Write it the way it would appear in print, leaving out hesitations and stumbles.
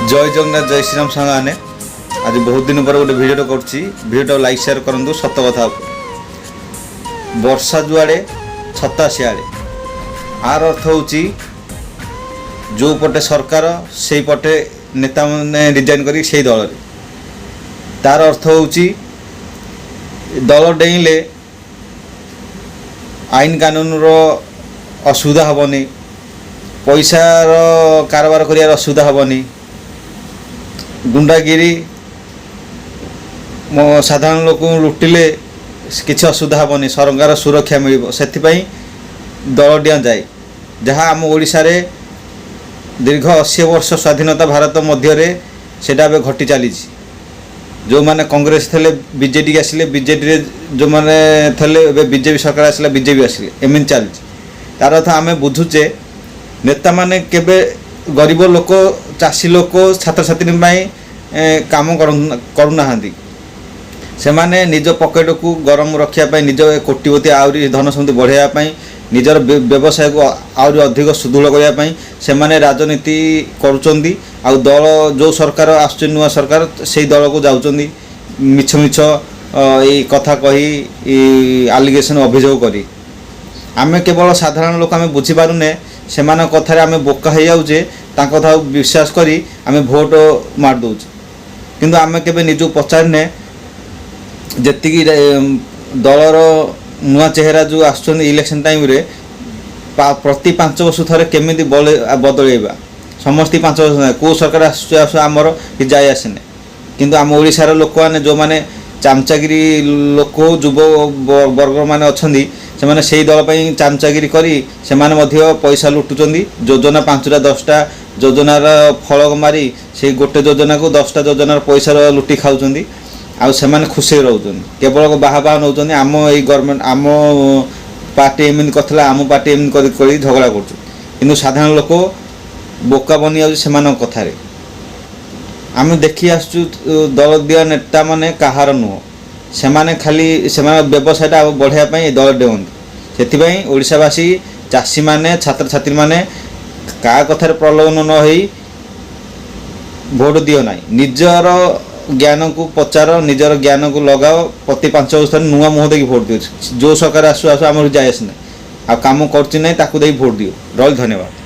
जय जगन्नाथ जय श्रीराम सांगे आज बहुत दिन पर गोटे भिडियो कर लाइक शेयर करूँ। सत कथा वर्षा जुआड़े छता सियाड़े आर अर्थ हूँ जो पटे सरकार से पटे नेता मैंने डिजाइन कर दल तार अर्थ हूँ दल डेइले आईन कानून असुविधा हेनी पैसार कारोबार कर असुविधा हेनी गुंडागिरी साधारण लोक लुटिले किसी असुविधा हेनी सरकार सुरक्षा मिल से दल डिया जाए जहाँ आम ओडिशा रे दीर्घ 80 वर्ष स्वाधीनता भारत मध्य सेटा घटी चली जो माने कांग्रेस थे बीजेडी आसिले बीजेडी जो माने थे बीजेपी सरकार आसला बीजेपी आसिले एमती चली तार अर्थ आम बुझुचे नेता माने केबे गरीब लोक चाषी लोक छात्र छात्री काम करूना से माने निज पकेट को गरम रखापी निज कोटिपति आहरी धन सम्पत्ति बढ़ाई निजर व्यवसाय को आहरी अधिक सुदृढ़ करने से माने राजनीति करुँच आउ दल जो सरकार आस नुआ सरकार से दल को जाऊँच मिछ मिछ ये कथा कही आलिगेशन अभियोग करी आमे केवल साधारण लोक आम बुझीपारुने से कथार आम बोका हो जाऊे कथा विश्वास करी आम भोट मार दौचे किंतु आम केबे निजु पचारने जी दलर नुआ चेहरा जो आसुन इलेक्शन टाइम रे प्रति 5 वर्ष थे केमी बदलैबा समस्त 5 वर्ष कौ सरकार आसमर कि जाए आसेने किंतु आम ओडिशार लोक मैंने जो मैंने चामचागिरी लोक युव वर्ग मैंने अच्छा से से दल चामचागिरी करी से पैसा लुटुंट योजना 5टा 10टा योजनार फल मारी से गोटे योजना को 10टा योजनार पैसा लुटि खाऊँ आउ से खुशी रोचन केवल बाहा बाहा नौ आम ये गवर्नमेंट आम पार्टी एमती करता आम पार्टी एमती कर झगड़ा कर साधारण लोक बोका बनी जाऊँ कथार आम देखी आसु दल दिया नेता माने कहार नुह से खाली से व्यवसायटा बढ़ाई दल डेवंती से ओडिशावासी चाषी माने छात्र छात्री माने क्या कथार प्रलोभन न हो भोट दियो ना निजर ज्ञान को पचार निजर ज्ञान को लगाओ प्रति 5 वर्ष नुआ मुह देखिए भोट दियो जो सरकार आसु आसु आम जाए आसना आ कम कर भोट दियो रही धन्यवाद।